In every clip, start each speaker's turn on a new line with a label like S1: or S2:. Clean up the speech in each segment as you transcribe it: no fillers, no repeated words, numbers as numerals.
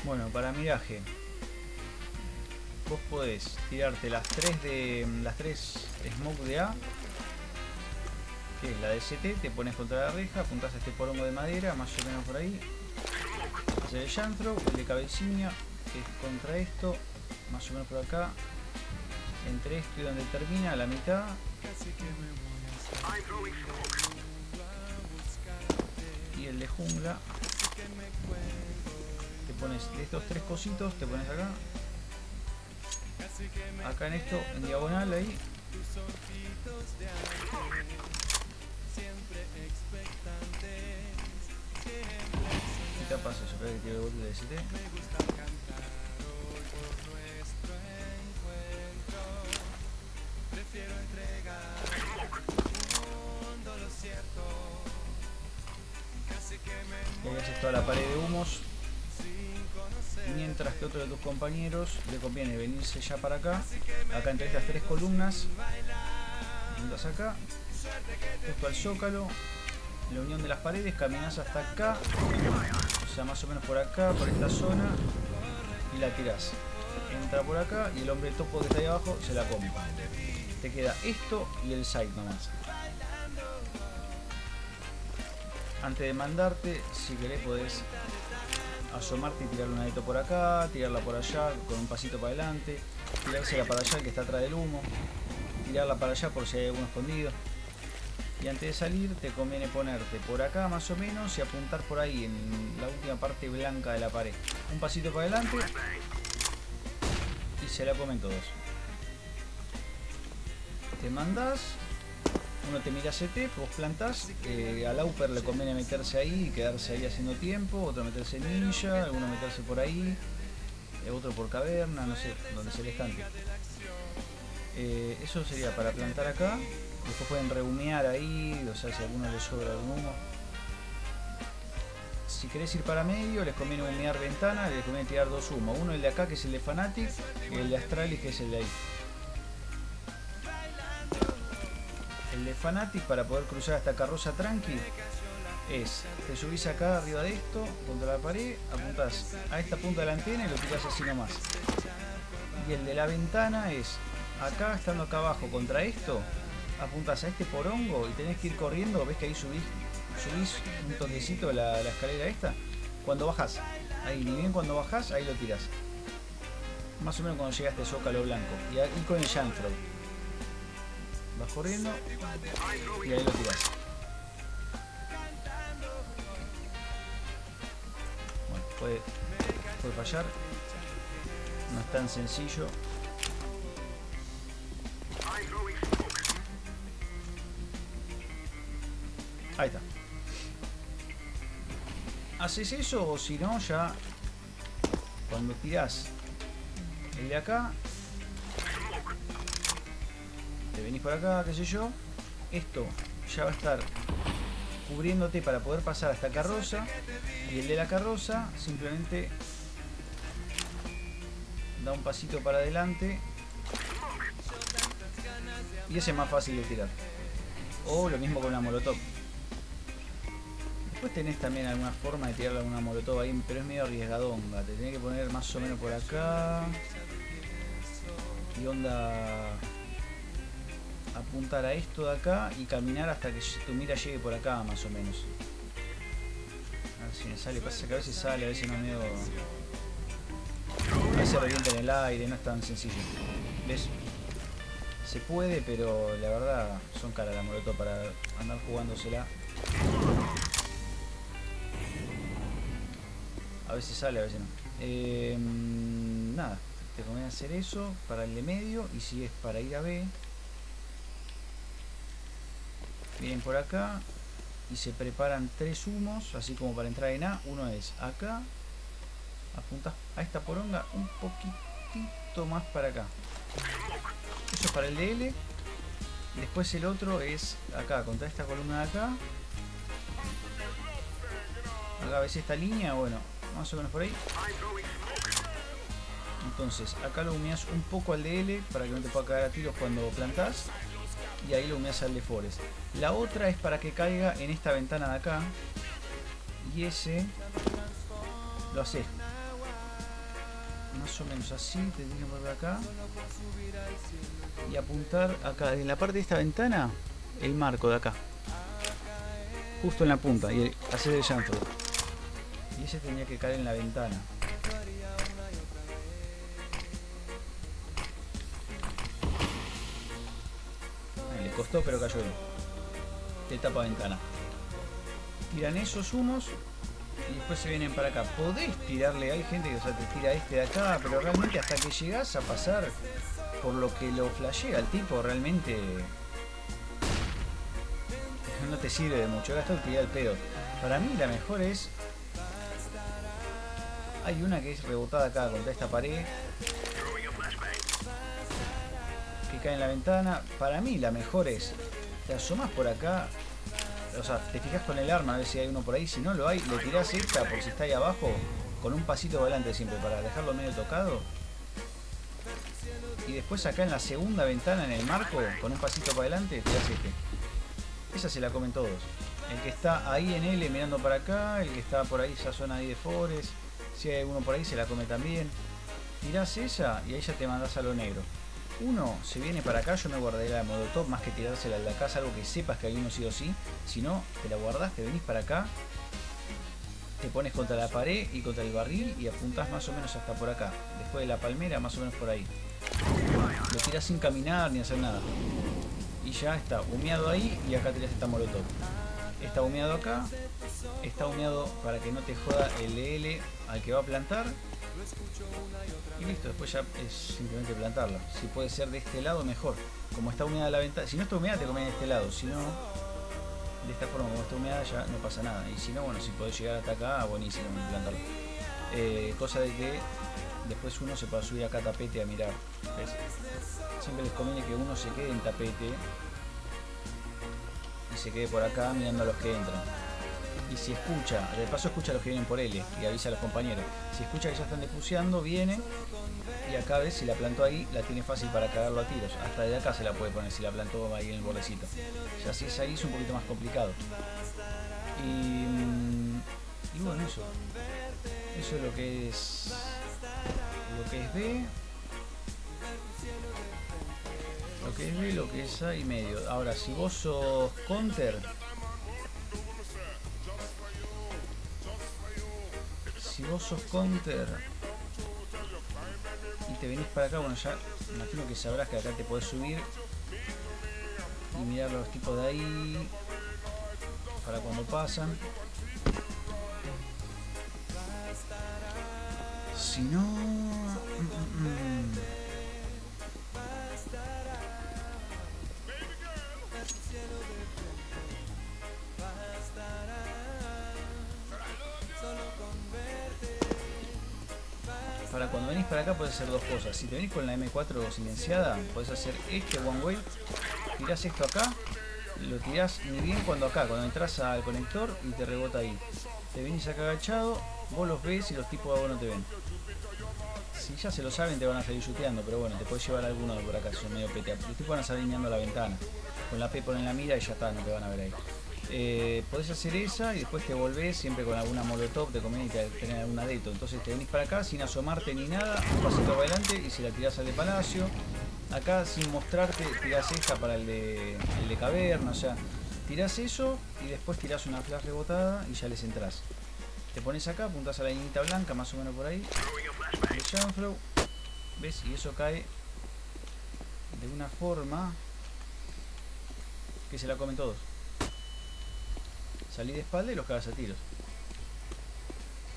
S1: Bueno, para miraje, vos podés tirarte las tres smoke de A, que es la de CT, te pones contra la reja, apuntás a este porongo de madera, más o menos por ahí. Hacer el jump throw, el de cabecilla, que es contra esto, más o menos por acá. Entre esto y donde termina, a la mitad. Y el de jungla. Te pones de estos tres cositos, te pones acá. Acá en esto, en diagonal ahí. Y tapas eso, espera que tire el golpe de ST. Y ahí haces toda la pared de humos. Mientras que otro de tus compañeros le conviene venirse ya para acá. Acá entre estas tres columnas. Apuntas acá. Justo al zócalo. En la unión de las paredes caminas hasta acá. O sea, más o menos por acá, por esta zona. Y la tirás. Entra por acá y el hombre topo que está ahí abajo se la come. Te queda esto y el side nomás. Antes de mandarte, si querés podés asomarte y tirarle un adito por acá, tirarla por allá con un pasito para adelante, tirársela para allá el que está atrás del humo, tirarla para allá por si hay alguno escondido. Y antes de salir te conviene ponerte por acá más o menos y apuntar por ahí en la última parte blanca de la pared. Un pasito para adelante y se la comen todos. Te mandás. Uno te mira CT, vos plantás, al Auper le conviene meterse ahí y quedarse ahí haciendo tiempo, otro meterse ninja, alguno meterse por ahí, otro por caverna, no sé, donde se les cante. Eso sería para plantar acá, después pueden rehumear ahí, o sea si a alguno le sobra algún humo. Si querés ir para medio, les conviene humear ventana, les conviene tirar dos humos, uno el de acá que es el de Fnatic y el de Astralis que es el de ahí. El de Fnatic para poder cruzar esta carroza tranqui es, te subís acá arriba de esto, contra la pared, apuntás a esta punta de la antena y lo tirás así nomás. Y el de la ventana es, acá estando acá abajo contra esto, apuntás a este porongo y tenés que ir corriendo, ves que ahí subís un toquecito la escalera esta. Cuando bajás, ahí, ni bien cuando bajás, ahí lo tirás. Más o menos cuando llega a este zócalo blanco. Y ahí con el jump throw. Vas corriendo y ahí lo tiras. Bueno, puede fallar. No es tan sencillo. Ahí está. Haces eso o si no ya cuando tirás el de acá te venís por acá, qué sé yo, esto ya va a estar cubriéndote para poder pasar a esta carroza y el de la carroza simplemente da un pasito para adelante y ese es más fácil de tirar, o lo mismo con la molotov. Después tenés también alguna forma de tirarle alguna molotov ahí, pero es medio arriesgadonga, te tenés que poner más o menos por acá y onda apuntar a esto de acá y caminar hasta que tu mira llegue por acá más o menos. A ver si me sale, pasa que a veces sale, a veces no medio... A veces revienta en el aire, no es tan sencillo. ¿Ves? Se puede, pero la verdad son caras las molotov para andar jugándosela. A veces sale, a veces no. Nada, te conviene hacer eso para el de medio y si es para ir a B, vienen por acá y se preparan tres humos, así como para entrar en A. Uno es acá, apuntas a esta poronga un poquitito más para acá. Eso es para el de L. Después el otro es acá, contra esta columna de acá. Acá ves esta línea, bueno, más o menos por ahí. Entonces acá lo humeas un poco al de L para que no te pueda caer a tiros cuando plantás. Y ahí lo humeas al de Forest. La otra es para que caiga en esta ventana de acá. Y ese lo haces Más o menos así, te tienes que poner acá. Y apuntar acá, en la parte de esta ventana, el marco de acá. Justo en la punta, y hacer el jump through. Y ese tenía que caer en la ventana. Le costó, pero cayó él. Te tapa ventana. Tiran esos humos y después se vienen para acá. Podés tirarle, hay gente que te tira este de acá, pero realmente hasta que llegás a pasar por lo que lo flashea el tipo, realmente no te sirve de mucho. Gasta utilidad al pedo. Para mí la mejor es... Hay una que es rebotada acá contra esta pared, que cae en la ventana. Para mí la mejor es... Te asomás por acá. O sea, te fijas con el arma a ver si hay uno por ahí. Si no lo hay, le tirás esta por si está ahí abajo. Con un pasito adelante siempre para dejarlo medio tocado. Y después acá en la segunda ventana en el marco, con un pasito para adelante, tirás este. Esa se la comen todos. El que está ahí en L mirando para acá. El que está por ahí, esa zona ahí de Forest. Si hay uno por ahí se la come también. Tirás esa y ahí ya te mandás a lo negro. Uno se viene para acá, yo me guardaría la molotov más que tirársela al de acá, algo que sepas que hay uno sí o sí. Si no, te la guardás, te venís para acá, te pones contra la pared y contra el barril y apuntás más o menos hasta por acá. Después de la palmera, más o menos por ahí. Lo tirás sin caminar ni hacer nada. Y ya está humeado ahí y acá tirás esta molotov. Está humeado acá, está humeado para que no te joda el LL al que va a plantar. Y listo, después ya es simplemente plantarla. Si puede ser de este lado, mejor. Como está humeada la ventana, si no está humeada te comen de este lado, si no, de esta forma como está humeada ya no pasa nada. Y si no, bueno, si podés llegar hasta acá, buenísimo plantarlo. Cosa de que después uno se pueda subir acá a tapete a mirar. ¿Ves? Siempre les conviene que uno se quede en tapete y se quede por acá mirando a los que entran. Y si escucha, de paso escucha a los que vienen por L y avisa a los compañeros. Si escucha que ya están defuseando, viene y acá ves si la plantó ahí, la tiene fácil para cagarlo a tiros. Hasta de acá se la puede poner si la plantó ahí en el bordecito. Ya si es ahí es un poquito más complicado. Y bueno, eso es lo que es B. Lo que es B, lo que es A y medio. Ahora, si vos sos counter, y te venís para acá, bueno, ya imagino que sabrás que acá te podés subir y mirar a los tipos de ahí para cuando pasan. Si no... Para cuando venís para acá podés hacer dos cosas. Si te venís con la M4 silenciada, podés hacer este one way, tirás esto acá, lo tirás ni bien cuando entras al conector y te rebota ahí. Te venís acá agachado, vos los ves y los tipos de vos no te ven. Si ya se lo saben te van a salir chuteando, pero bueno, te puedes llevar alguno de por acá, son medio PTA. Los tipos van a salir mirando la ventana. Con la P ponen la mira y ya está, no te van a ver ahí. Podés hacer esa y después te volvés siempre con alguna molotov, te conviene tener alguna deto. Entonces te venís para acá sin asomarte ni nada, un pasito para adelante y si la tirás al de Palacio. Acá sin mostrarte tirás esta para el de caverna, o sea, tirás eso y después tirás una flash rebotada y ya les entrás. Te pones acá, apuntás a la linita blanca más o menos por ahí. El jump throw, ¿ves? Y eso cae de una forma que se la comen todos. Salí de espalda y los cagas a tiros.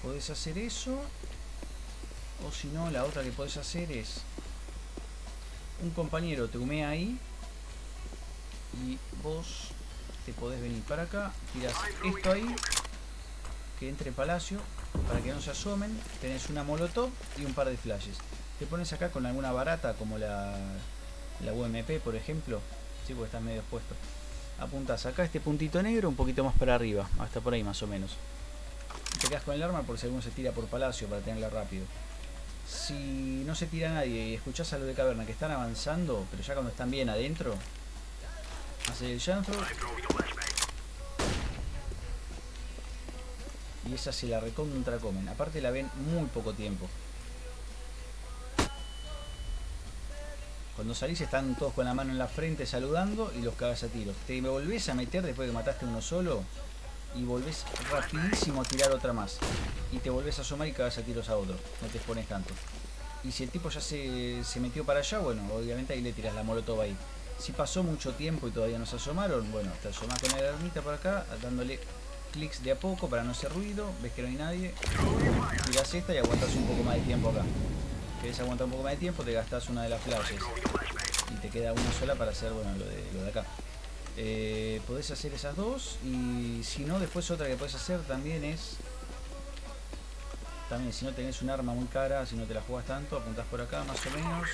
S1: Podés hacer eso. O si no, la otra que podés hacer es... Un compañero te humea ahí. Y vos te podés venir para acá. Tirás esto ahí. Que entre Palacio. Para que no se asomen. Tenés una molotov y un par de flashes. Te pones acá con alguna barata como la UMP por ejemplo. Sí, porque estás medio expuesto. Apuntas acá este puntito negro un poquito más para arriba, hasta por ahí más o menos. Te quedas con el arma por si alguno se tira por Palacio para tenerla rápido. Si no se tira nadie y escuchás a los de caverna que están avanzando, pero ya cuando están bien adentro, hace el jump throw y esa se la recontra comen. Aparte la ven muy poco tiempo. Cuando salís están todos con la mano en la frente saludando y los cagas a tiros. Te volvés a meter después de que mataste uno solo y volvés rapidísimo a tirar otra más. Y te volvés a asomar y cagas a tiros a otro. No te expones tanto. Y si el tipo ya se metió para allá, bueno, obviamente ahí le tiras la molotov ahí. Si pasó mucho tiempo y todavía no se asomaron, bueno, te asomás con la ermita por acá, dándole clics de a poco para no hacer ruido. Ves que no hay nadie. Tirás esta y aguantás un poco más de tiempo acá. Querés aguantar un poco más de tiempo, te gastás una de las flashes. Y te queda una sola para hacer, bueno, lo de acá. Podés hacer esas dos. Y si no, después otra que podés hacer también es... También si no tenés un arma muy cara, si no te la jugás tanto, apuntás por acá más o menos.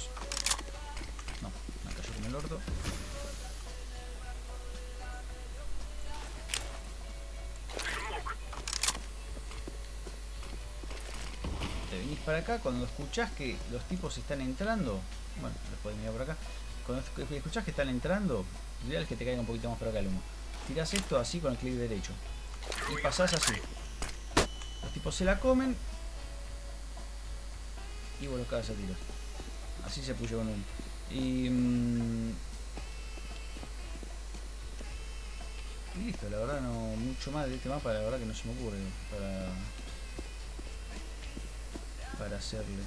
S1: No, me cayó con el orto. Te venís para acá, cuando escuchás que los tipos están entrando, bueno, los podés mirar por acá. Cuando escuchás que están entrando, lo ideal es que te caiga un poquito más por acá el humo. Tirás esto así con el clic derecho. Y pasás así. Los tipos se la comen. Y vos los cagas a tiros. Así se puso con uno. Y listo, la verdad no mucho más de este mapa, la verdad que no se me ocurre para hacerle.